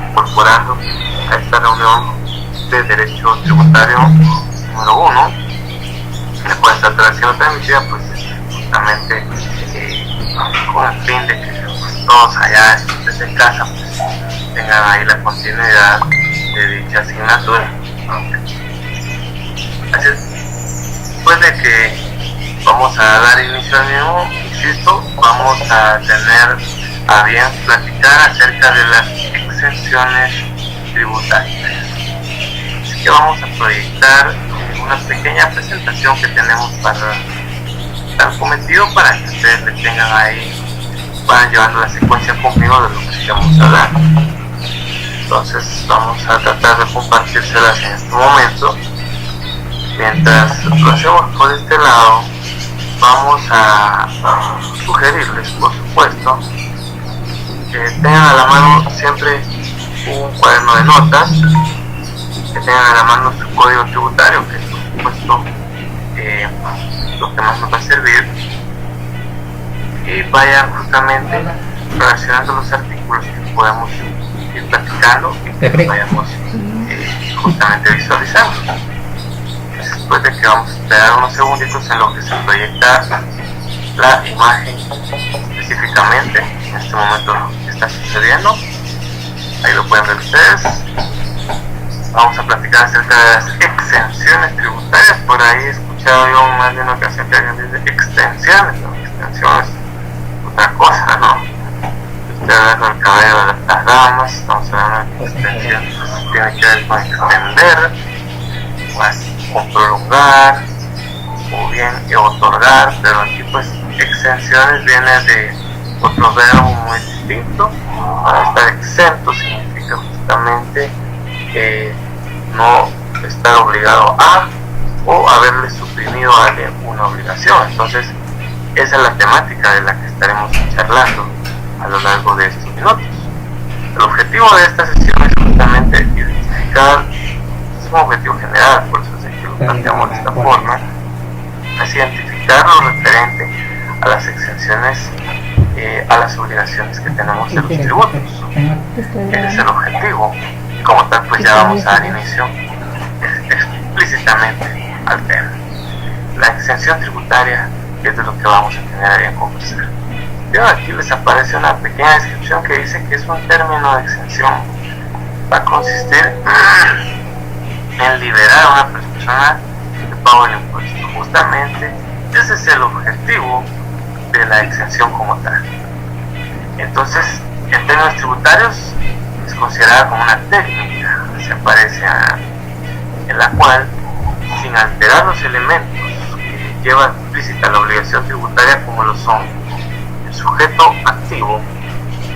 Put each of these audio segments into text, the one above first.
incorporando a esta reunión de derecho tributario número 1, la cual está siendo transmitida pues justamente con el fin de que pues, todos allá desde casa pues, tengan ahí la continuidad de dicha asignatura. Así es, después de que vamos a dar inicio al mismo, insisto, vamos a tener a bien platicar acerca de las exenciones tributarias. Así que vamos a proyectar una pequeña presentación que tenemos para tal cometido para que ustedes le tengan ahí, vayan llevando la secuencia conmigo de lo que estamos hablando. Entonces vamos a tratar de compartírselas en este momento. Mientras lo hacemos por este lado, vamos a sugerirles, por supuesto, que tengan a la mano siempre un cuaderno de notas, que tengan a la mano su código tributario, que es por supuesto lo que más nos va a servir, y vayan justamente relacionando los artículos que podemos ir platicando y que vayamos justamente visualizando. Después de que vamos a esperar unos segunditos en lo que se proyecta la imagen específicamente, en este momento lo que está sucediendo, ahí lo pueden ver ustedes. Vamos a platicar acerca de las exenciones tributarias. Por ahí he escuchado yo más de una ocasión que alguien dice extensiones, ¿no? Extensiones otra cosa, ¿no? Usted agarra el cabello de las damas, estamos hablando de extensión, tiene que ver con extender, con prolongar, o bien otorgar, pero aquí pues exenciones viene de otro verbo muy distinto. Para estar exento significa justamente no estar obligado a o haberle suprimido a alguien una obligación. Entonces esa es la temática de la que estaremos charlando a lo largo de estos minutos. El objetivo de esta sesión es justamente identificar, es un objetivo general, por eso es que lo planteamos de esta forma, es identificar lo referente a las exenciones, a las obligaciones que tenemos de los tributos. Ese es el objetivo, y como tal pues ya vamos a dar inicio explícitamente al tema. La exención tributaria es de lo que vamos a tener ahí en conversar. Pero aquí les aparece una pequeña descripción que dice que es un término de exención. Va a consistir en liberar a una persona de pago del impuesto. Justamente ese es el objetivo de la exención como tal. Entonces, en términos tributarios, es considerada como una técnica que se aparece en la cual, sin alterar los elementos que llevan implícita la obligación tributaria, como lo son el sujeto activo,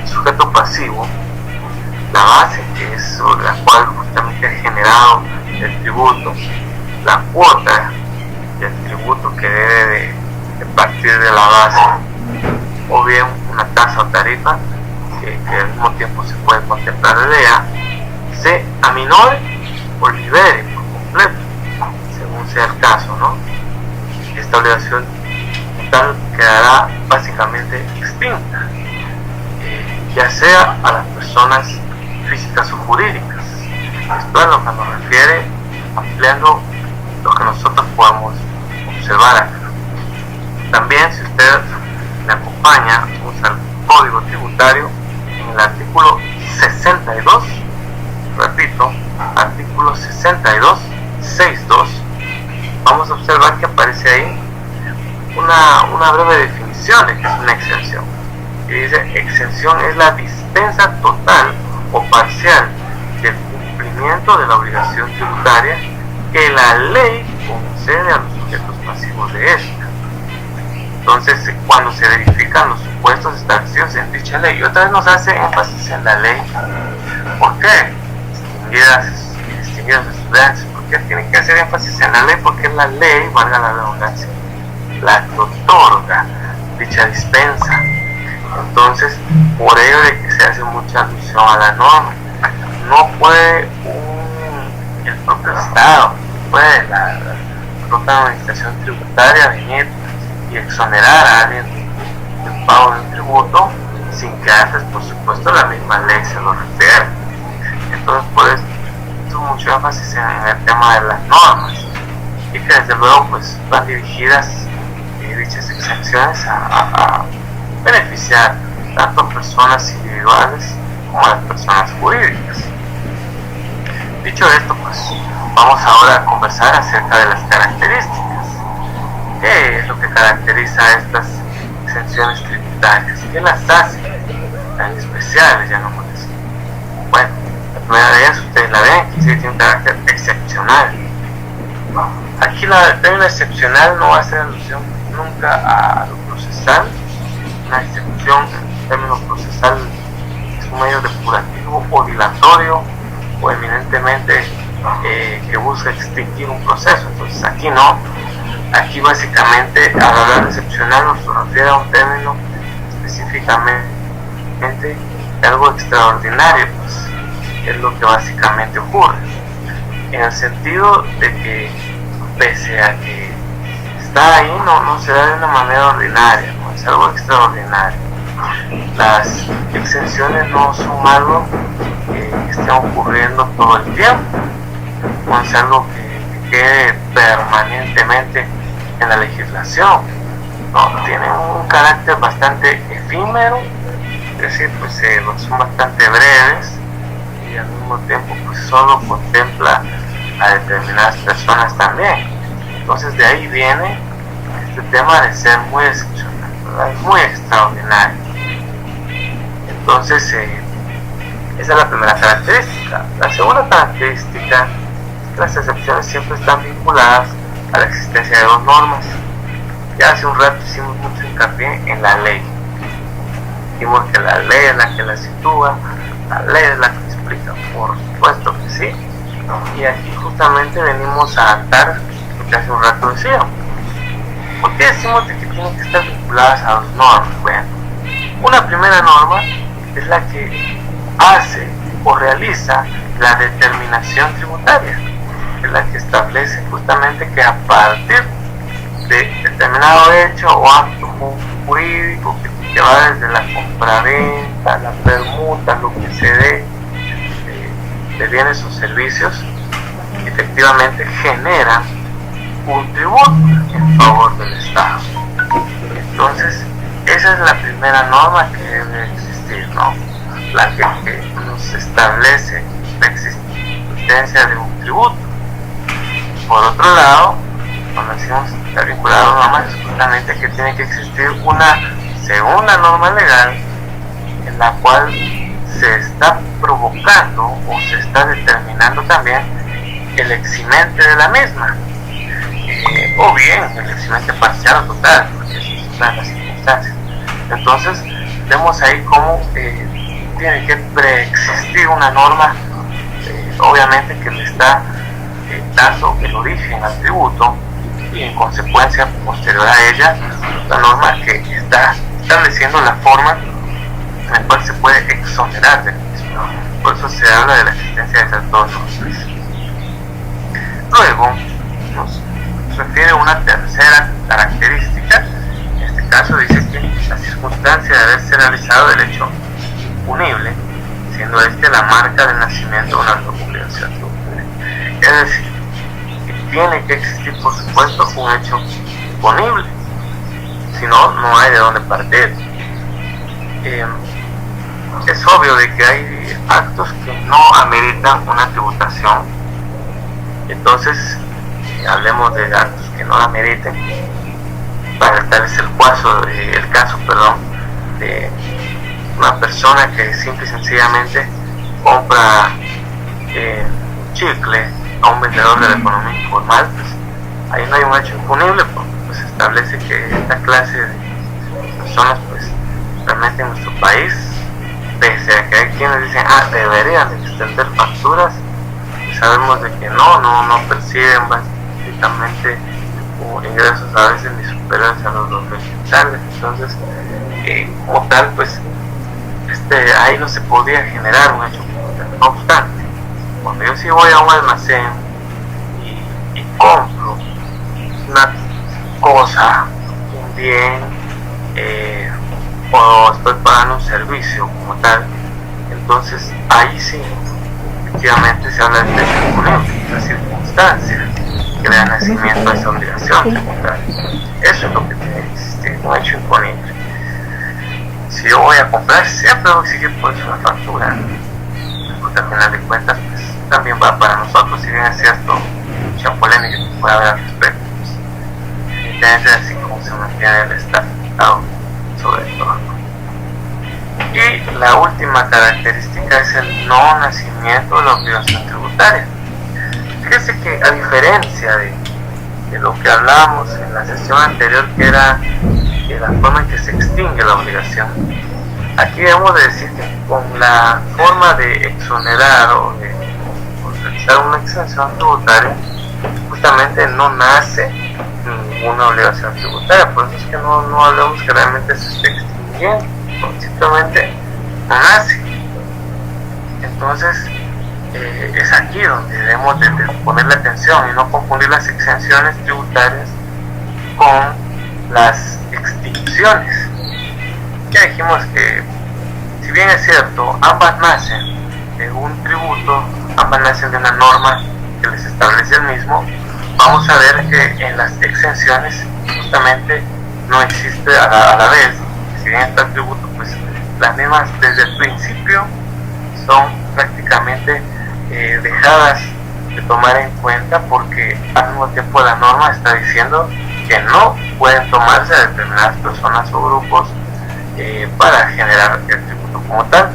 el sujeto pasivo, la base que es sobre la cual justamente ha generado el tributo, la cuota del tributo que debe de partir de la base, o bien una tasa o tarifa que al mismo tiempo se puede contemplar de ella, se aminore o libere por completo, según sea el caso, ¿no? Esta obligación tal quedará básicamente extinta, ya sea a las personas físicas o jurídicas. Esto es a lo que nos refiere, ampliando lo que nosotros podemos observar acá. También, si usted me acompaña, usa el código tributario en el artículo 62, repito, artículo 62, 62, vamos a observar que aparece ahí una breve definición de que es una exención. Y dice: exención es la dispensa total o parcial del cumplimiento de la obligación tributaria que la ley concede a los sujetos pasivos de esta. Entonces, cuando se verifican los supuestos establecidos en dicha ley, y otra vez nos hace énfasis en la ley. ¿Por qué? Distinguidos estudiantes, ¿por qué tienen que hacer énfasis en la ley? Porque es la ley, valga la redundancia, la que otorga dicha dispensa. Entonces, por ello de que se hace mucha alusión a la norma, no puede el propio Estado, puede la propia administración tributaria venir y exonerar a alguien del pago de un tributo sin que antes, por supuesto, la misma ley se lo refiere. Entonces por eso mucho énfasis en el tema de las normas, y que desde luego pues van dirigidas dichas exenciones a beneficiar tanto a personas individuales como a las personas jurídicas. Dicho esto, pues vamos ahora a conversar acerca de las características. ¿Qué es lo que caracteriza a estas exenciones tributarias? ¿Qué las hace tan especiales, llamémoslas? Bueno, la primera de ellas, ustedes la ven, que sí tiene un carácter excepcional. Aquí el término excepcional no va a hacer alusión nunca a lo procesal. Una excepción en términos procesal es un medio depurativo o dilatorio o eminentemente que busca extinguir un proceso. Entonces aquí no. Aquí básicamente al hablar de excepcional nos refiere a un término específicamente de algo extraordinario, pues es lo que básicamente ocurre, en el sentido de que pese a que está ahí, no se da de una manera ordinaria, no es algo extraordinario. Las exenciones no son algo que esté ocurriendo todo el tiempo, no es algo que quede permanentemente en la legislación, no, tienen un carácter bastante efímero, es decir, pues son bastante breves y al mismo tiempo pues solo contempla a determinadas personas también. Entonces de ahí viene este tema de ser muy excepcional, ¿verdad? Es muy extraordinario. Entonces esa es la primera característica. La segunda característica es que las excepciones siempre están vinculadas a la existencia de dos normas. Ya hace un rato hicimos mucho hincapié en la ley. Dijimos que la ley es la que la sitúa, la ley es la que explica, por supuesto que sí. Y aquí justamente venimos a atar lo que hace un rato decíamos. ¿Por qué decimos de que tienen que estar vinculadas a dos normas? Bueno, una primera norma es la que hace o realiza la determinación tributaria, es la que establece justamente que a partir de determinado hecho o acto jurídico que va desde la compraventa, la permuta, lo que se dé de bienes o servicios, efectivamente genera un tributo en favor del Estado. Entonces, esa es la primera norma que debe existir, ¿no? La que nos establece la existencia de un tributo. Por otro lado, cuando decimos estar vinculado a normas, es justamente que tiene que existir una segunda norma legal en la cual se está provocando o se está determinando también el eximente de la misma, o bien el eximente parcial o total, porque eso es una de las circunstancias. Entonces vemos ahí cómo tiene que preexistir una norma, obviamente que le está dando el origen al tributo y en consecuencia posterior a ella la norma que está estableciendo la forma en la cual se puede exonerar del mismo. Por eso se habla de la existencia de esas dos normas. Luego nos refiere a una tercera característica. En este caso dice que la circunstancia de haberse realizado el hecho punible, siendo este la marca del nacimiento de una obligación tributaria. Es decir, que tiene que existir, por supuesto, un hecho punible, si no, no hay de dónde partir. Es obvio de que hay actos que no ameritan una tributación. Entonces, hablemos de actos que no la meriten. Para tal es el caso de una persona que simple y sencillamente compra chicle a un vendedor de la economía informal, pues ahí no hay un hecho impunible, porque pues establece que esta clase de personas pues realmente en nuestro país, pese a que hay quienes dicen deberían extender facturas, pues sabemos de que no perciben básicamente ingresos a veces ni superiores a los 2.000 quetzales. Entonces como tal pues ahí no se podía generar un hecho impunible. No obstante, cuando yo sí voy a un almacén y compro una cosa, un bien, o estoy pagando un servicio como tal, entonces ahí sí efectivamente se habla de hecho imponible, la circunstancia que le da nacimiento a esa obligación tributaria. Eso es lo que tiene que existir, un hecho imponible. Si yo voy a comprar, siempre voy a exigir por eso una factura, porque al final de cuentas pues, también va para nosotros, si bien es cierto, mucha polémica que puede haber al respecto, pues, es así como se mantiene el Estado sobre todo. Y la última característica es el no nacimiento de la obligación tributaria. Fíjese que a diferencia de lo que hablábamos en la sesión anterior, que era la forma en que se extingue la obligación, aquí debemos de decir que con la forma de exonerar o de realizar una exención tributaria, justamente no nace ninguna obligación tributaria. Por eso es que no hablamos que realmente se esté extinguiendo, simplemente no nace. Entonces es aquí donde debemos de poner la atención y no confundir las exenciones tributarias con las extinciones. Ya dijimos que, si bien es cierto, ambas nacen de un tributo, ambas nacen de una norma que les establece el mismo, vamos a ver que en las exenciones justamente no existe a la vez. Si bien está el tributo, pues las mismas desde el principio son prácticamente dejadas de tomar en cuenta, porque al mismo tiempo la norma está diciendo que no pueden tomarse a determinadas personas o grupos para generar el tributo como tal,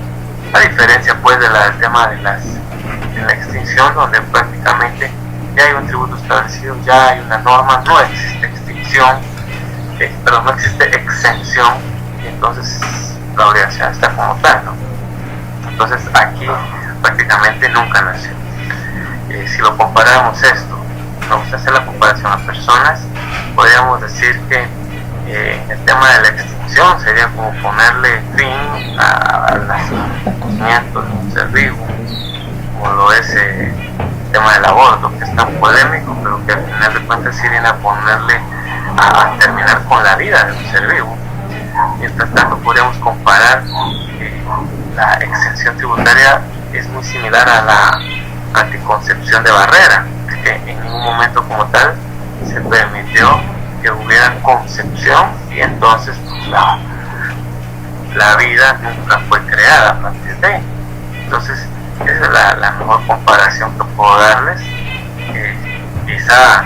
a diferencia pues del tema de la extinción, donde prácticamente ya hay un tributo establecido, ya hay una norma, no existe extinción, pero no existe exención, y entonces la obligación está como tal, ¿no? Entonces aquí prácticamente nunca nació. Si lo comparamos esto, me gusta hacer la comparación a personas, podríamos decir que el tema de la extinción sería como ponerle fin al nacimiento de un ser vivo, como lo es el tema del aborto, que es tan polémico, pero que al final de cuentas sí viene a ponerle a terminar con la vida de un ser vivo. Mientras tanto, podríamos comparar la exención tributaria es muy similar a la anticoncepción de barrera, que en ningún momento como tal se permitió que hubiera concepción, y entonces pues, la vida nunca fue creada a partir de ahí. Entonces esa es la mejor comparación que puedo darles. Quizá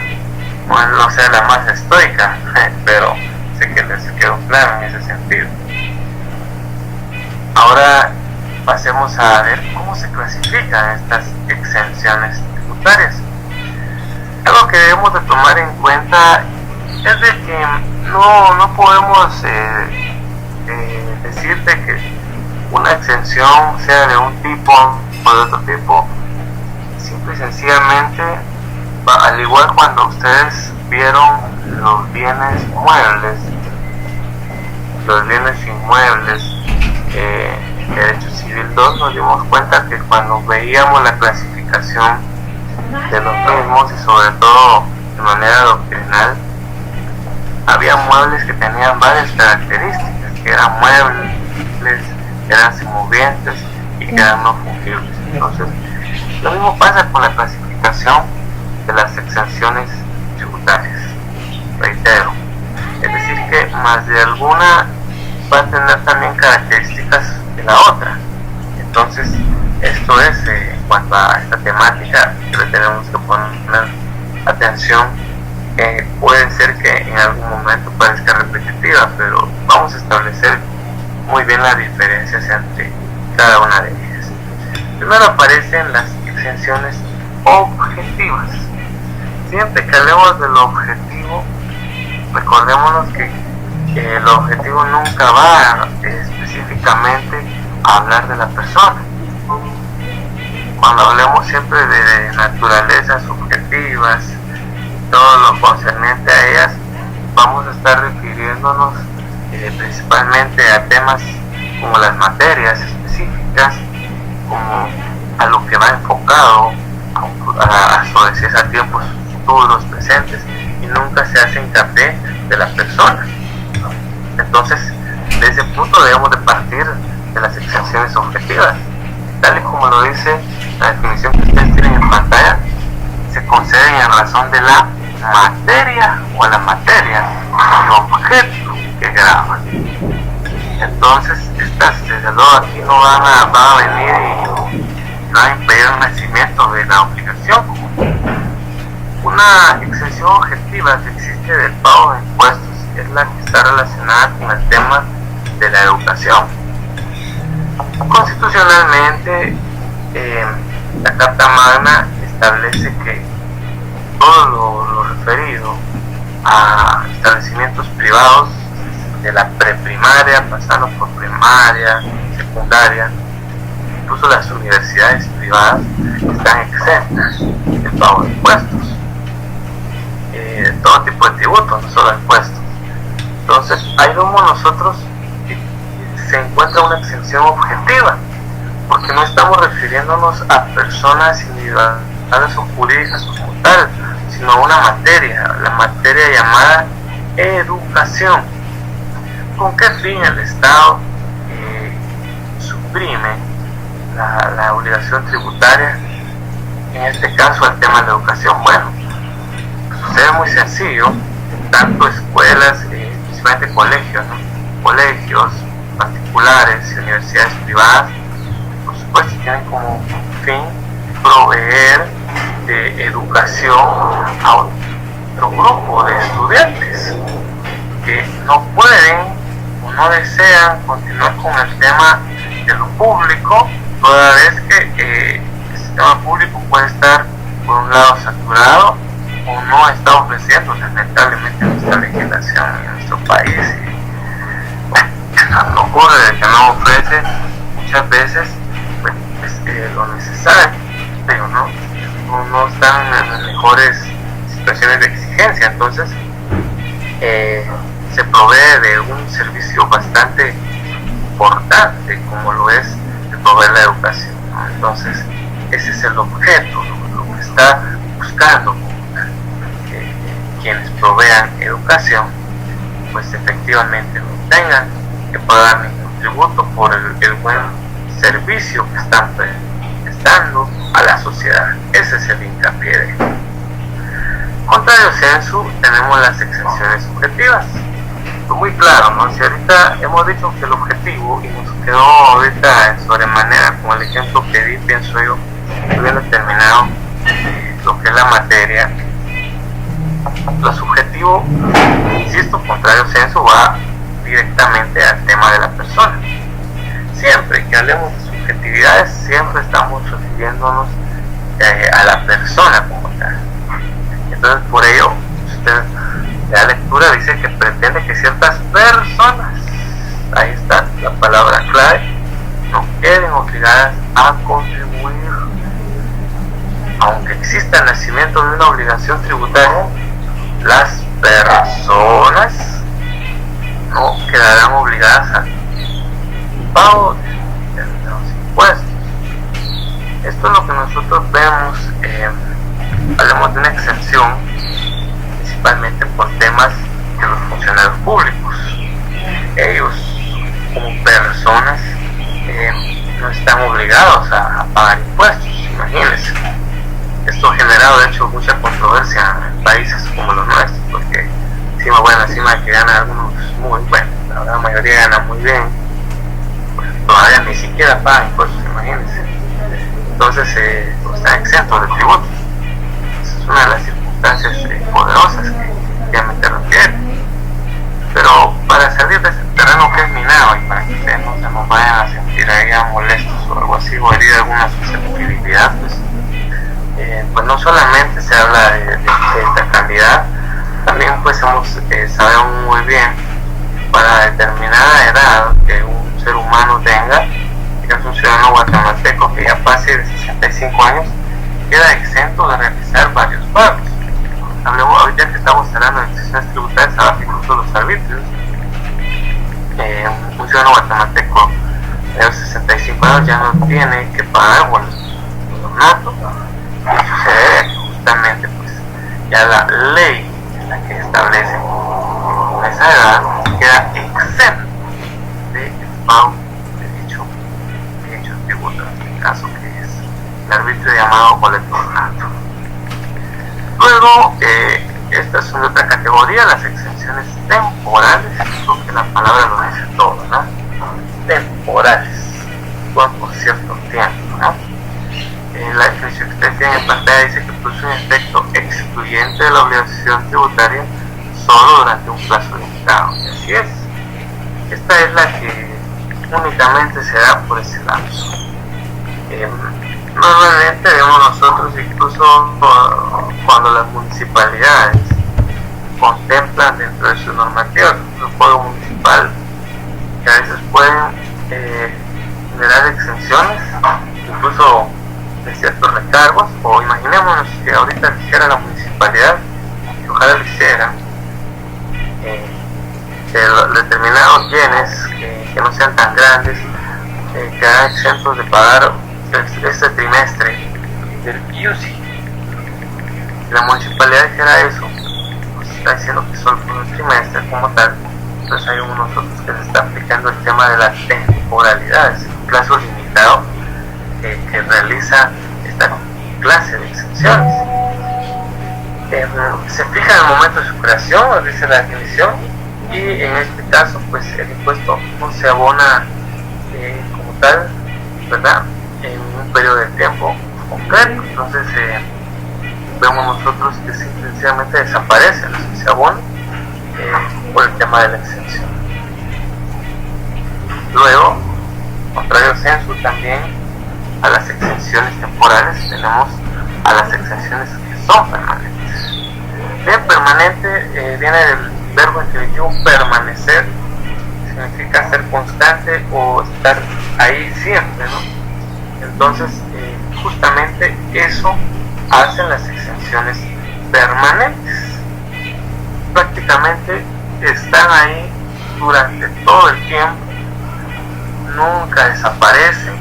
no sea la más estoica, pero sé que les quedó claro en ese sentido. Ahora pasemos a ver cómo se clasifican estas exenciones tributarias. Algo que debemos de tomar en cuenta es de que no podemos decirte que una exención sea de un tipo o de otro tipo. Simple y sencillamente, al igual cuando ustedes vieron los bienes muebles, los bienes inmuebles, Derecho Civil 2, nos dimos cuenta que cuando veíamos la clasificación de los mismos, y sobre todo de manera doctrinal, había muebles que tenían varias características, que eran muebles, que eran semovientes y que eran no fungibles. Entonces, lo mismo pasa con la clasificación de las exenciones tributarias. Reitero, es decir que más de alguna va a tener también características de la otra. Entonces, esto es en cuanto a esta temática que le tenemos que poner atención. Puede ser que en algún momento parezca repetitiva, pero vamos a establecer muy bien las diferencias entre cada una de ellas. Primero aparecen las exenciones objetivas. Siempre que hablemos de lo objetivo, recordémonos que el objetivo nunca va específicamente a hablar de la persona. Cuando hablemos siempre de naturalezas subjetivas, todo lo concerniente a ellas, vamos a estar refiriéndonos principalmente a temas como las materias específicas, como a lo que va enfocado a tiempos futuros, presentes, y nunca se hace hincapié de la persona. Entonces, de ese punto debemos de partir de las exenciones objetivas, tal y como lo dice la definición conceden en razón de la materia o la materia y objeto que graban. Entonces, desde luego aquí no van a venir y van a impedir el nacimiento de la obligación. Una exención objetiva que existe del pago de impuestos es la que está relacionada con el tema de la educación. Constitucionalmente, la Carta Magna establece que todo lo referido a establecimientos privados de la preprimaria, pasando por primaria, secundaria, incluso las universidades privadas están exentas del pago de impuestos, de todo tipo de tributos, no solo impuestos. Entonces, ahí como nosotros se encuentra una exención objetiva, porque no estamos refiriéndonos a personas individuales o jurídicas como tal, sino a una materia, la materia llamada educación. ¿Con qué fin el Estado suprime la obligación tributaria, en este caso al tema de la educación? Bueno, sucede muy sencillo. Tanto escuelas, principalmente colegios, ¿no? Colegios particulares y universidades privadas, por supuesto, tienen como fin proveer de educación a otro grupo de estudiantes que no pueden o no desean continuar con el tema de lo público, toda vez que el sistema público puede estar por un lado saturado o no está ofreciendo lamentablemente nuestra legislación en nuestro país. No ocurre que no ofrece muchas veces pues, lo necesario, pero no están en las mejores situaciones de exigencia. Entonces se provee de un servicio bastante importante como lo es el proveer la educación, ¿no? Entonces ese es el objeto, lo que está buscando quienes provean educación, pues efectivamente no tengan que pagar ningún tributo por el buen servicio que están prestando a la sociedad. Ese es el hincapié de esto. Contrario censo, tenemos las exenciones objetivas. Muy claro, ¿no? Si ahorita hemos dicho que el objetivo, y nos quedó ahorita en sobremanera con el ejemplo que di, pienso yo, bien determinado lo que es la materia. Lo subjetivo, insisto, contrario censo, va directamente al tema de la persona. Siempre que hablemos de subjetividades, siempre estamos refiriéndonos a la persona como tal. Entonces, por ello, usted la lectura dice que pretende que ciertas personas, ahí está la palabra clave, no queden obligadas a contribuir. Aunque exista el nacimiento de una obligación tributaria, las personas no quedarán obligadas al pago de los impuestos. Esto es lo que nosotros vemos, hablamos de una exención principalmente por temas de los funcionarios públicos. Ellos como personas no están obligados a pagar impuestos, imagínense. Esto ha generado de hecho mucha controversia en países como los nuestros, porque encima de que ganan algunos muy buenos, la gran mayoría gana muy bien, pues todavía ni siquiera pagan impuestos, imagínense. Entonces están exentos de tributos. Esa es una de las circunstancias poderosas que ya me refiere. Pero para salir de ese terreno que es minado y para que ustedes no se nos vayan a sentir ahí molestos o algo así, o herir alguna susceptibilidad, pues no solamente se habla de esta calidad, también pues sabemos muy bien para determinada edad que un ser humano tenga, que es un ciudadano guatemalteco que ya pase de 65 años, queda exento de realizar varios pagos. Hablemos ahorita que estamos hablando de exenciones tributarias, ahora incluso los arbitrios. Un ciudadano guatemalteco de los 65 años ya no tiene que pagar los natos. Y sucede justamente pues ya la ley es la que establece con esa edad queda exento de pago de dicho tributo, en este caso que es el arbitrio llamado boleto nato. Luego, esta es una otra categoría, las exenciones temporales. Creo que la palabra lo dice todo, ¿no? Temporales, por cierto tiempo, ¿no? La definición que usted tiene en pantalla dice que produce un efecto excluyente de la obligación tributaria solo durante un plazo limitado. Así es. Esta es la que únicamente se da por ese lapso. Normalmente vemos nosotros, incluso cuando las municipalidades contemplan dentro de sus normativas el código municipal, que a veces pueden generar exenciones, incluso de ciertos recargos, o imaginémonos que ahorita lo hiciera la municipalidad, que ojalá lo hiciera, determinados bienes que no sean tan grandes, quedan exentos de pagar este trimestre del PIUSI. Si la municipalidad dijera eso, pues está diciendo que solo por un trimestre como tal, entonces hay nosotros que se está aplicando el tema de la temporalidad, es un plazo limitado que realiza esta clase de exenciones. Se fija en el momento de su creación, nos dice la definición, y en este caso pues el impuesto no se abona como tal, ¿verdad?, en un periodo de tiempo concreto. Entonces vemos nosotros que sencillamente desaparece ese abono por el tema de la exención. Luego, contrario censo, también a las exenciones temporales tenemos a las exenciones que son permanentes. Bien, permanente viene del verbo infinitivo permanecer, significa ser constante o estar ahí siempre, ¿no? Entonces, justamente eso hacen las exenciones permanentes. Prácticamente están ahí durante todo el tiempo, nunca desaparecen.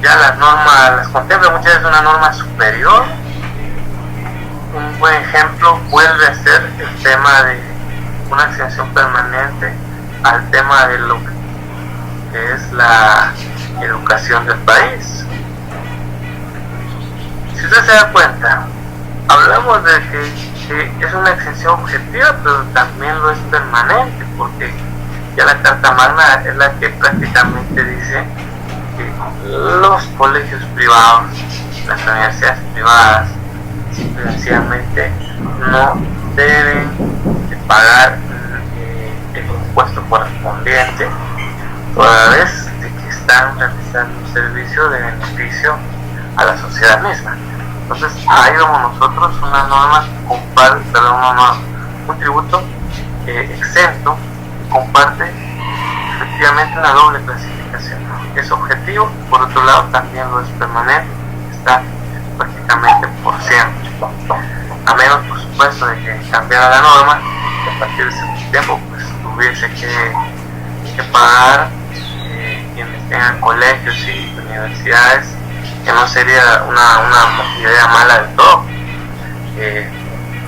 Ya las normas las contempla muchas veces una norma superior. Un buen ejemplo vuelve a ser el tema de una exención permanente al tema de lo que es la educación del país. Si usted se da cuenta, hablamos de que es una exención objetiva, pero también lo es permanente, porque ya la Carta Magna es la que prácticamente dice que los colegios privados, las universidades privadas, sencillamente no deben de pagar el impuesto correspondiente, toda vez de que están realizando un servicio de beneficio a la sociedad misma. Entonces ahí vemos nosotros una norma un tributo exento que comparte efectivamente una doble clasificación. Es objetivo, por otro lado también lo es permanente, está prácticamente por siempre, a menos por supuesto de que cambiara la norma, que a partir de ese tiempo pues tuviese que pagar quienes tengan colegios y universidades, que no sería una idea mala del todo,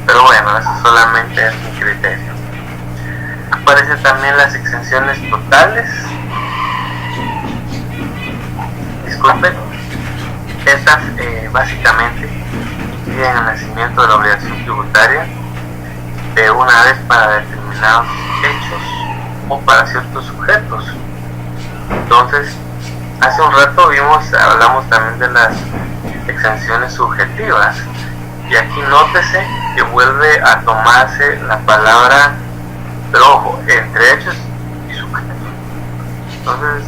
pero bueno, eso solamente es mi criterio. Aparecen también las exenciones totales. Disculpen, estas básicamente impiden el nacimiento de la obligación tributaria de una vez para determinados hechos o para ciertos sujetos. Entonces, hace un rato hablamos también de las exenciones subjetivas, y aquí nótese que vuelve a tomarse la palabra, pero ojo, entre hechos y sujetos. Entonces,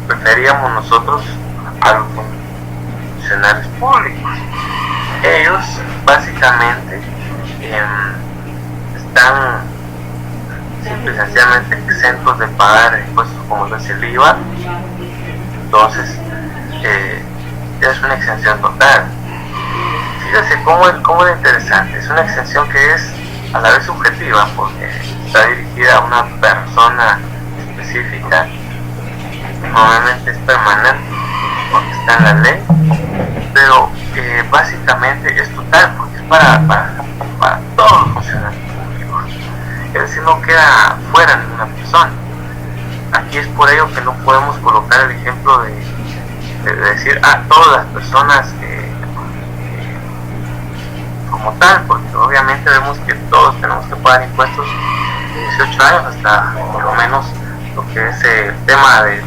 preferíamos nosotros a los funcionarios públicos. Ellos básicamente están simple y sencillamente exentos de pagar impuestos como es el IVA. Entonces es una exención total. Fíjese cómo es interesante. Es una exención que es a la vez subjetiva, porque está dirigida a una persona específica. Normalmente es permanente porque está en la ley, pero básicamente es total porque es para todos los funcionarios públicos. Es decir, no queda fuera ninguna persona. Aquí es por ello que no podemos colocar el ejemplo de decir a todas las personas como tal, porque obviamente vemos que todos tenemos que pagar impuestos de 18 años hasta por lo menos lo que es el tema de,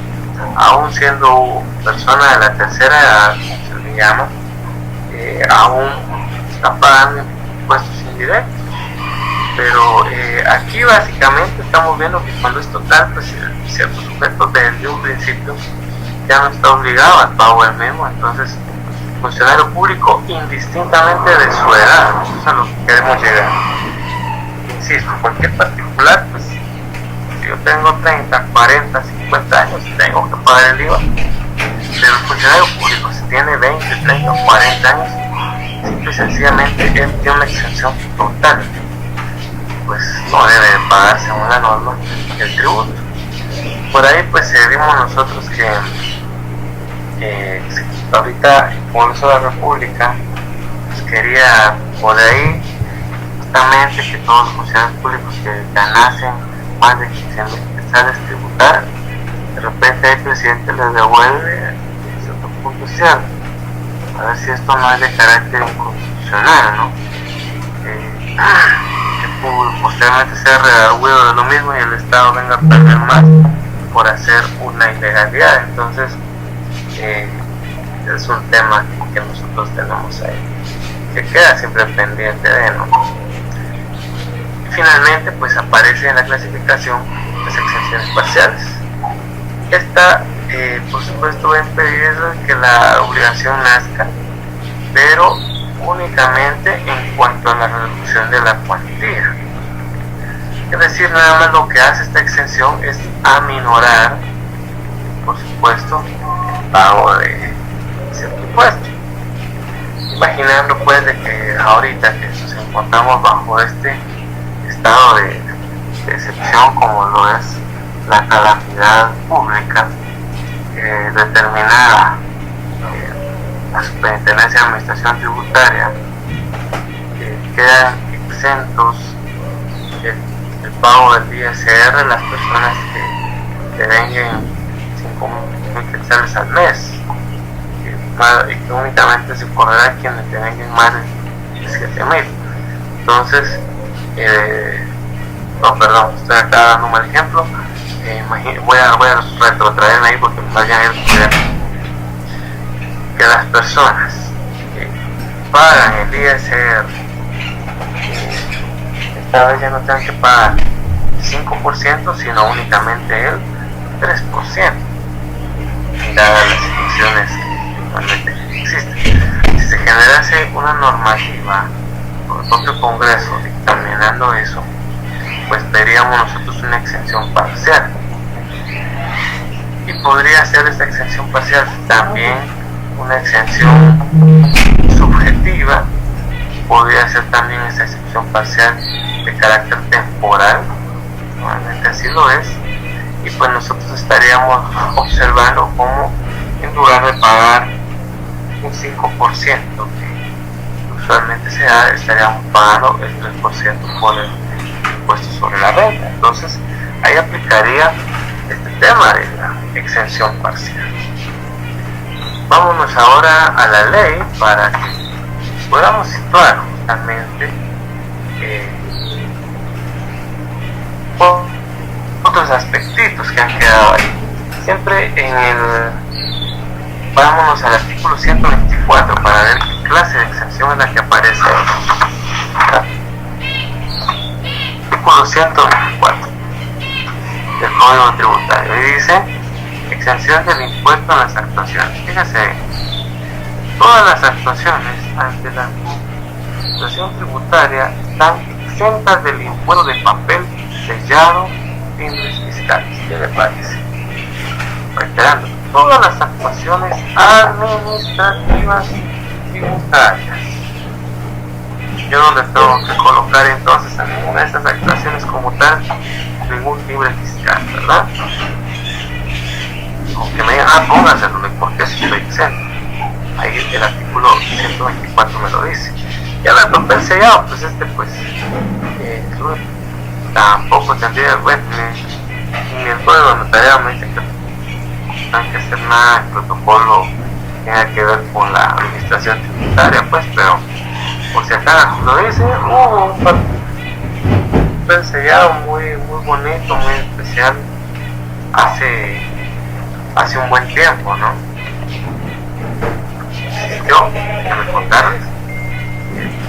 aún siendo persona de la tercera edad, como se le llama, aún está pagando impuestos indirectos. Pero aquí básicamente estamos viendo que cuando es total, pues ciertos sujetos desde un principio ya no está obligado al pago del mismo. Entonces, el funcionario público, indistintamente de su edad, eso es a lo que queremos llegar. Insisto, cualquier particular, pues si yo tengo 30, 40, 50 años, tengo que pagar el IVA. Pero el funcionario público, si tiene 20, 30 o 40 años, simple y sencillamente él tiene una exención total, pues no debe pagar según la norma el tributo. Por ahí pues vimos nosotros que ahorita el Congreso de la República pues, quería por ahí justamente que todos los funcionarios públicos que ganasen más de 15,000 quetzales tributar. De repente el presidente les devuelve cierto punto cierto. A ver si esto no es de carácter inconstitucional, ¿no? Que posteriormente sea redarguido de lo mismo y el Estado venga a perder más por hacer una ilegalidad. Entonces es un tema que nosotros tenemos ahí, que queda siempre pendiente de, ¿no? Y finalmente pues aparece en la clasificación las exenciones parciales. Esta por supuesto va a impedir que la obligación nazca, pero únicamente en cuanto a la reducción de la cuantía. Es decir, nada más lo que hace esta exención es aminorar, por supuesto, el pago de cierto impuesto. Imaginando pues de que ahorita que nos encontramos bajo este estado de excepción como lo es la calamidad pública determinada la Superintendencia de Administración Tributaria, quedan exentos el pago del ISR las personas que venden 5,000 quetzales al mes y que únicamente se correrá quienes te venden más de 7,000. Entonces no, perdón, estoy acá dando un mal ejemplo. Voy a retrotraerme ahí porque me vayan a ir que las personas que pagan el ISR esta vez ya no tengan que pagar 5%, sino únicamente el 3%, dadas las situaciones que actualmente existen. Si se generase una normativa por el propio Congreso dictaminando eso, pues veríamos nosotros una exención parcial. Y podría ser esta exención parcial también una exención subjetiva, podría ser también esa exención parcial de carácter temporal, normalmente así lo es, y pues nosotros estaríamos observando cómo en lugar de pagar un 5% que usualmente se da, estaríamos pagando el 3% por el impuesto sobre la renta. Entonces ahí aplicaría este tema de la exención parcial. Vámonos ahora a la ley para que podamos situar justamente otros aspectitos que han quedado ahí. Siempre vámonos al artículo 124 para ver qué clase de exención es la que aparece ahí. Artículo 124 del Código Tributario y dice: exención del impuesto a las actuaciones. Fíjese, todas las actuaciones ante la administración tributaria están exentas del impuesto de papel sellado, fines fiscales. ¿Qué le parece? Reiterando, todas las actuaciones administrativas tributarias. Yo no le tengo que colocar entonces a ninguna de estas actuaciones como tal ningún libre fiscal, ¿verdad? Aunque me digan, póngaselo, porque eso estoy exento. Ahí el artículo 124 me lo dice. Y al papel sellado, pues tampoco tendría, bueno, ni el código notariado me dice que no hay que hacer nada, el protocolo tenga que ver con la administración tributaria, pues, pero por si acaso lo dice, hubo un papel sellado muy bonito, muy especial hace un buen tiempo, ¿no? Yo, me contarles,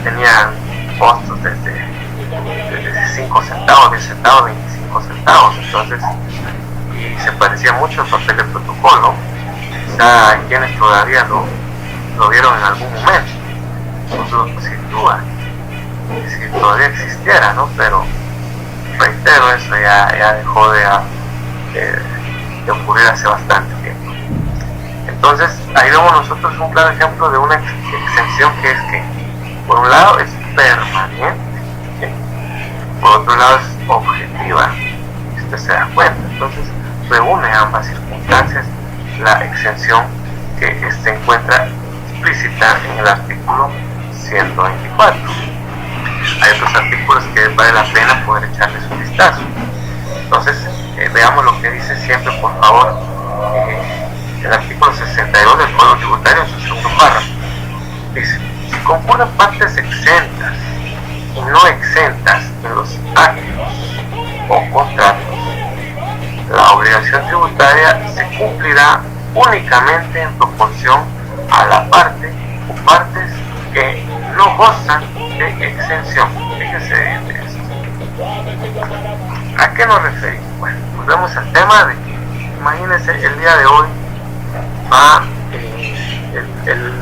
tenía costos desde 5 centavos, 10 centavos, 25 centavos, entonces, y se parecía mucho al papel de protocolo. Quizá hay quienes todavía lo vieron en algún momento, no sin duda, si todavía existiera, ¿no? Pero reitero, eso ya dejó de ocurrir hace bastante tiempo. Entonces, ahí vemos nosotros un claro ejemplo de una exención que es que, por un lado, es permanente, ¿sí? Por otro lado, es objetiva, si usted se da cuenta. Entonces, reúne ambas circunstancias la exención que se encuentra explícita en el artículo 124. Hay otros artículos que vale la pena poder echarles un vistazo. Entonces, veamos lo que dice siempre, por favor, el artículo 62 del Código Tributario en su segundo párrafo. Dice: si concurren partes exentas y no exentas en los actos o contratos, la obligación tributaria se cumplirá únicamente en proporción a la parte o partes que no gozan de exención. Fíjese de esto. ¿A qué nos referimos? Bueno, volvemos al tema de que, imagínense, el día de hoy va el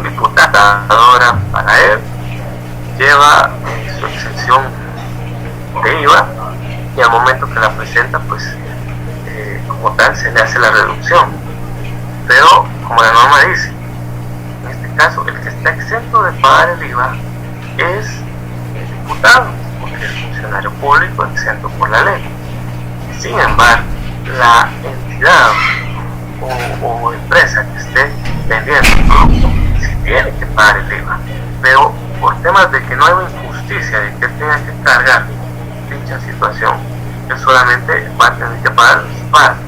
diputado para él, lleva su exención de IVA y al momento que la presenta, pues como tal se le hace la reducción. Pero, como la norma dice, en este caso el que está exento de pagar el IVA es el diputado, porque es funcionario público exento por la ley. Sin embargo, la entidad o empresa que esté vendiendo el producto sí tiene que pagar el IVA, pero por temas de que no hay una injusticia de que él tenga que cargar dicha situación, él solamente va a tener que pagar su parte.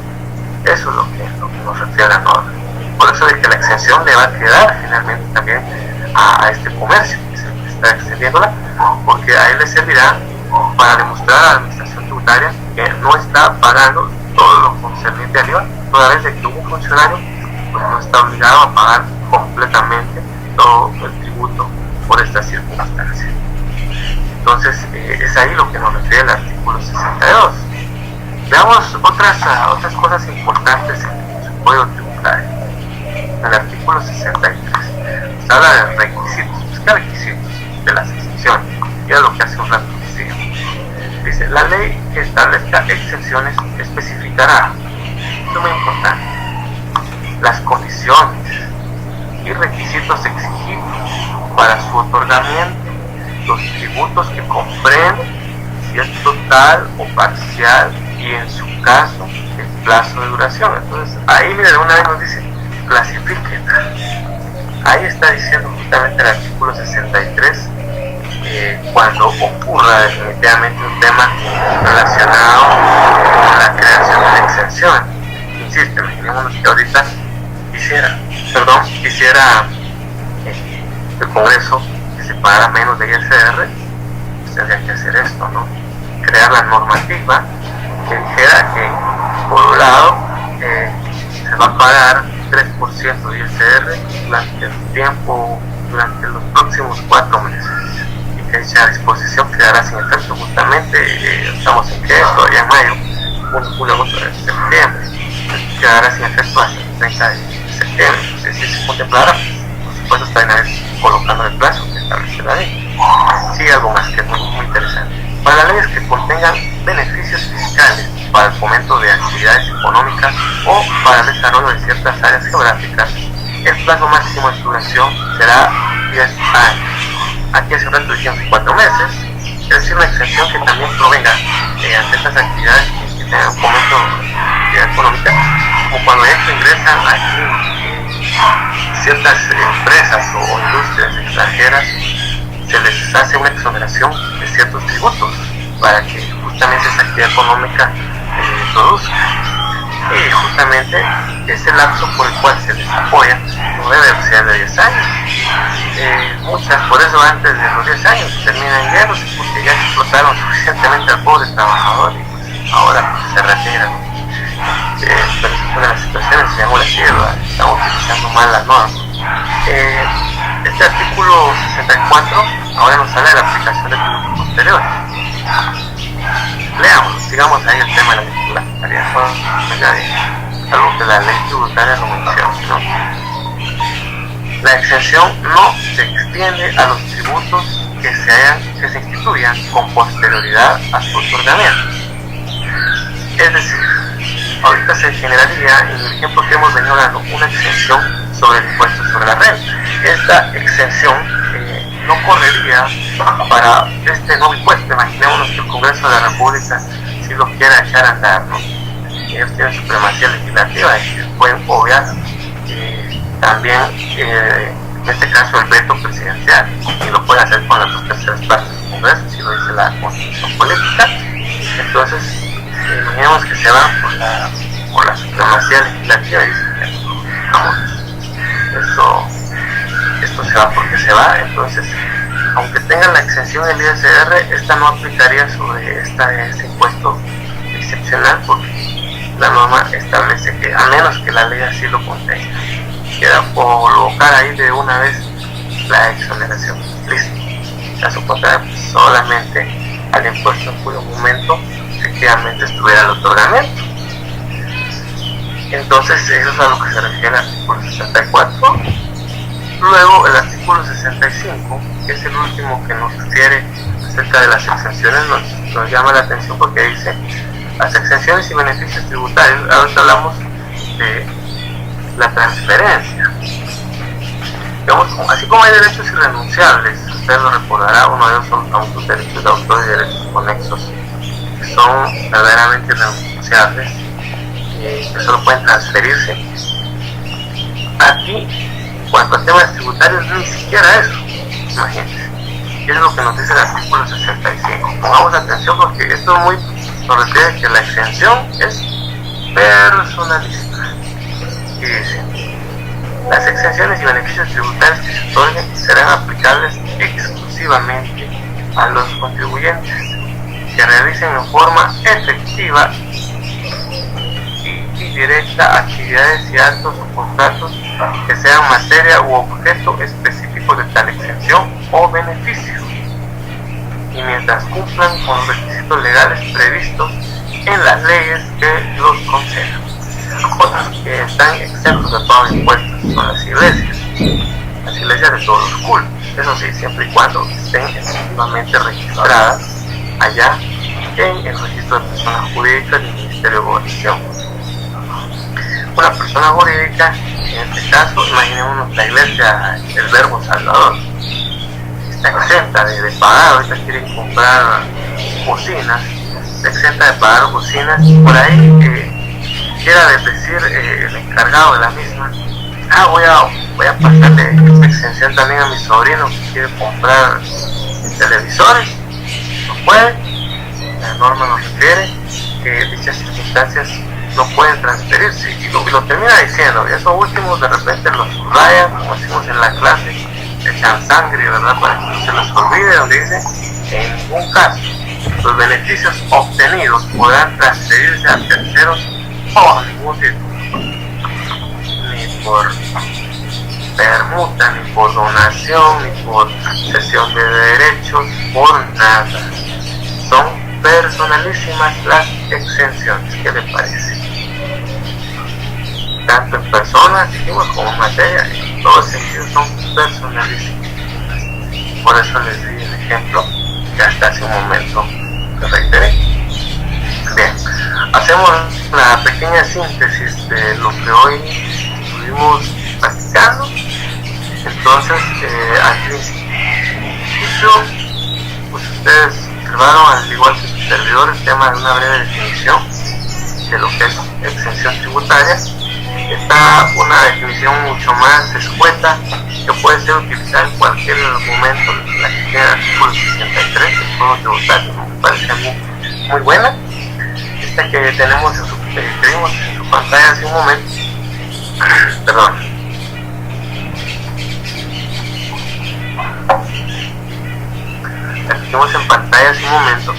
Eso es lo que nos refiere a la norma. Por eso de que la exención le va a quedar finalmente también a este comercio que se está extendiéndola, porque a él le servirá para demostrar a la administración tributaria que no está pagando todo lo concerniente al IVA, toda vez de que un funcionario pues no está obligado a pagar completamente todo el tributo por esta circunstancia. Entonces, es ahí lo que nos refiere el artículo 62. Veamos otras cosas importantes en su código tributario. En el artículo 63 se habla de requisitos. ¿Qué requisitos de las exenciones? Y es lo que hace un rato decía. Dice: la ley que establezca exenciones especificará, esto es muy importante, las condiciones y requisitos exigidos para su otorgamiento, los tributos que comprenden, si es total o parcial, y en su caso el plazo de duración. Entonces ahí, mire, de una vez nos dice clasifiquen. Ahí está diciendo justamente el artículo 63, cuando ocurra definitivamente un tema relacionado con la creación de la exención. Insisto, imaginémonos que ahorita quisiera el Congreso que se pagara menos de ISR, pues tendría que hacer esto, ¿no? Crear la normativa que dijera que, por un lado, se va a pagar 3% de ISR durante el tiempo, durante los próximos 4 meses, y que dicha disposición quedará sin efecto justamente, estamos en que todavía en mayo, junio, julio, agosto, septiembre, quedará sin efecto hasta el 30 de septiembre. Entonces, si se contemplará, por supuesto, está en vez colocando el plazo que establece la ley. Sí, algo más que es muy interesante. Para las leyes que contengan beneficios fiscales para el fomento de actividades económicas o para el desarrollo de ciertas áreas geográficas, el plazo máximo de su duración será 10 años. Aquí hace un rato dijimos 4 meses, es decir, una exención que también provenga ante estas actividades que tengan fomento de actividad económica, como cuando estos ingresan aquí ciertas empresas o industrias extranjeras, se les hace una exoneración de ciertos tributos para que justamente esa actividad económica produzca. Y justamente ese lapso por el cual se les apoya no debe ser de 10 años. Muchas, por eso antes de los 10 años terminan yéndose porque ya explotaron suficientemente al pobre trabajador y pues, ahora pues, se retiran. Pero esa es una de las situaciones, se llama la sierra, están utilizando mal las normas. Este artículo 64 ahora nos habla de la aplicación de tributos posteriores. Leamos, sigamos ahí el tema de la titularidad, algo que la ley tributaria no menciona, ¿no? La exención no se extiende a los tributos que se instituyan con posterioridad a su otorgamiento. Es decir, ahorita se generaría, en el ejemplo que hemos venido dando, una exención sobre el impuesto sobre la renta. Esta exención no correría para este nuevo impuesto. Imaginémonos que el Congreso de la República si lo quiera echar a andar, ¿no? Ellos tienen supremacía legislativa y pueden obviar también en este caso el veto presidencial, y lo pueden hacer con las 2/3 partes del Congreso, si lo dice la Constitución Política. Entonces imaginemos que se van por la supremacía legislativa y dicen, vamos, esto se va porque se va. Entonces, aunque tengan la exención del ISR, esta no aplicaría sobre este impuesto excepcional, porque la norma establece que, a menos que la ley así lo contenga, queda colocar ahí de una vez la exoneración. Listo. Caso contrario, pues, solamente al impuesto en cuyo momento efectivamente estuviera el otorgamiento. Entonces, eso es a lo que se refiere al artículo 64. Luego, el artículo 65, que es el último que nos refiere acerca de las exenciones, nos llama la atención porque dice: las exenciones y beneficios tributarios. Ahora hablamos de la transferencia. Digamos, así como hay derechos irrenunciables, usted lo recordará, uno de ellos son los derechos de autor y derechos conexos, que son verdaderamente irrenunciables y que solo pueden transferirse. Aquí, en cuanto a temas tributarios, ni siquiera eso, imagínense. Y es lo que nos dice el artículo 65. Pongamos atención porque esto nos refiere que la exención es personalista. Y dice: las exenciones y beneficios tributarios que se otorguen serán aplicables exclusivamente a los contribuyentes que realicen en forma efectiva y directa actividades y actos o contratos que sean materia u objeto específico de tal exención o beneficio, y mientras cumplan con los requisitos legales previstos en las leyes que los concedan. Otros que están exentos de pago de impuestos son las iglesias de todos los cultos, eso sí, siempre y cuando estén efectivamente registradas allá en el registro de personas jurídicas del Ministerio de Gobernación. Una persona jurídica, en este caso, imaginémonos la iglesia del Verbo Salvador, está exenta de pagar. Ahorita quieren comprar bocinas, está exenta de pagar bocinas. Por ahí quiera decir el encargado de la misma: voy a pasarle esta exención también a mi sobrino que quiere comprar televisores. No puede. La norma nos refiere que dichas circunstancias no pueden transferirse, y lo termina diciendo. Y esos últimos de repente los subrayan, como decimos en la clase, echan sangre, ¿verdad?, para que no se les olvide, donde dice: en ningún caso los beneficios obtenidos podrán transferirse a terceros por ningún título, ni por permuta, ni por donación, ni por cesión de derechos, por nada. Son personalísimas las exenciones. ¿Qué le parece? Tanto en personas, dijimos, como en materia, en todos sentidos son personalísimas. Por eso les di el ejemplo que hasta hace un momento que reiteré. Bien, hacemos la pequeña síntesis de lo que hoy estuvimos practicando. Entonces, al principio, pues ustedes observaron, al igual que sus servidores, el tema de una breve definición de lo que es exención tributaria. Está una definición mucho más escueta que puede ser utilizada en cualquier momento, la que tiene el artículo 63 del Código Tributario. Me parece a mí muy buena. Esta que tenemos que vimos en su pantalla hace un momento, perdón, lo que vimos en pantalla hace un momento,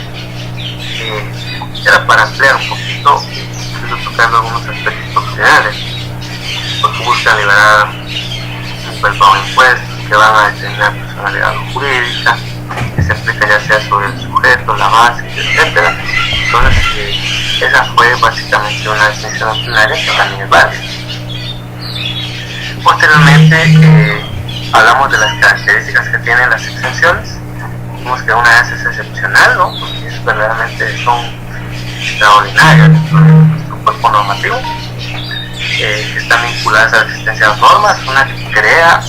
era para ampliar un poquito, tocando algunos aspectos doctrinales, porque buscan liberar un pago de impuestos que van a determinar personalidad jurídica, que se aplica ya sea sobre el sujeto, la base, etcétera. Entonces, esa fue básicamente una definición doctrinaria que también es válida. Posteriormente, hablamos de las características que tienen las exenciones. Vimos que una de ellas es excepcional, ¿no? Porque es verdaderamente son extraordinarias dentro de nuestro cuerpo normativo, que están vinculadas a la existencia de normas, una que crea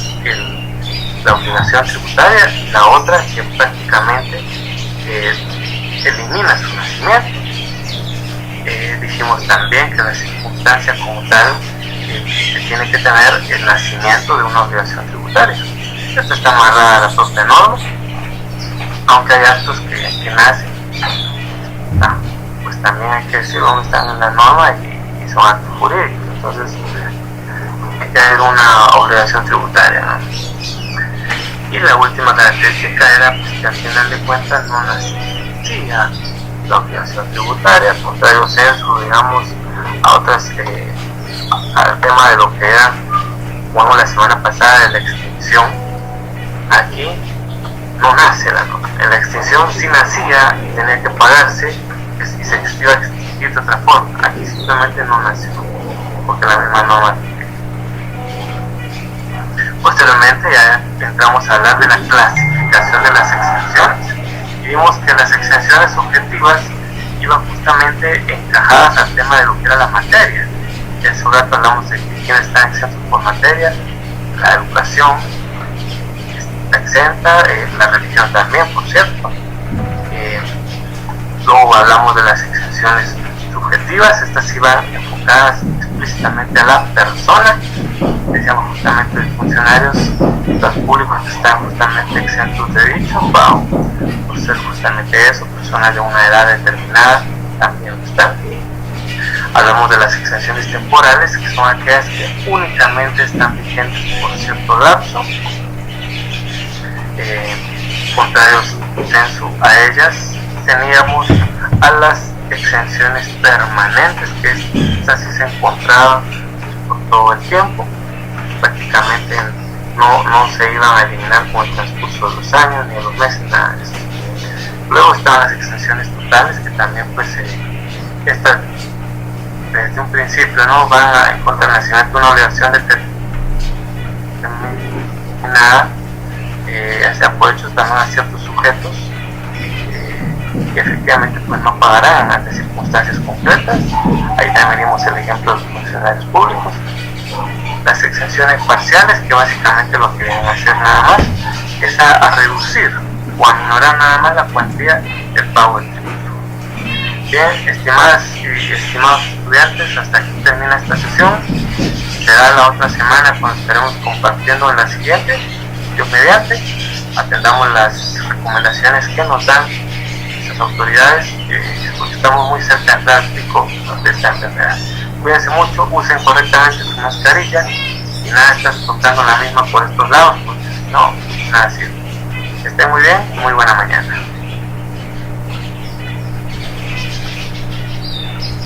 la obligación tributaria y la otra que prácticamente elimina su nacimiento. Dijimos también que la circunstancia como tal se tiene que tener el nacimiento de una obligación tributaria. Esto está amarrada a la propia norma, aunque hay actos que nacen, pues también hay que decir dónde están en la norma y son actos jurídicos. Entonces hay que haber una obligación tributaria, ¿no? Y la última característica era pues, que al final de cuentas no nacía la obligación tributaria, al contrario censo, digamos, a otras, al tema de lo que era, como la semana pasada, de la extinción. Aquí no nace la norma. En la extinción sí nacía y tenía que pagarse y se iba a extinguir de otra forma. Aquí simplemente no nació, porque la misma norma. Posteriormente ya entramos a hablar de la clasificación de las exenciones y vimos que las exenciones objetivas iban justamente encajadas al tema de lo que era la materia. En su rato hablamos de quiénes están exentos por materia, la educación está exenta, la religión también, por cierto. Luego hablamos de las exenciones subjetivas, estas iban enfocadas explícitamente a la persona. Decíamos justamente de funcionarios, los públicos que están justamente exentos de dicho pago, por ser justamente eso, personas de una edad determinada también están. Hablamos de las exenciones temporales, que son aquellas que únicamente están vigentes por cierto lapso. Contrarios censo a ellas, teníamos a las exenciones permanentes, que estas sí se encontraban por todo el tiempo, prácticamente no se iban a eliminar con el transcurso de los años ni de los meses, nada de eso. Luego estaban las exenciones totales, que también pues estas desde un principio no van a encontrar el nacimiento una obligación determinada, ya sea por hechos también a ciertos sujetos, que efectivamente pues no pagarán ante circunstancias concretas. Ahí también vimos el ejemplo de los funcionarios públicos. Las exenciones parciales, que básicamente lo que vienen a hacer nada más es a reducir o a minorar nada más la cuantía del pago del tributo. Bien, estimadas y estimados estudiantes, hasta aquí termina esta sesión. Será la otra semana cuando estaremos compartiendo en la siguiente. Dios mediante, atendamos las recomendaciones que nos dan las autoridades, porque estamos muy cerca del pico de esta enfermedad. Cuídense mucho, usen correctamente su mascarilla y nada está tocando la misma por estos lados, porque si no, nada sirve. Que estén muy bien y muy buena mañana.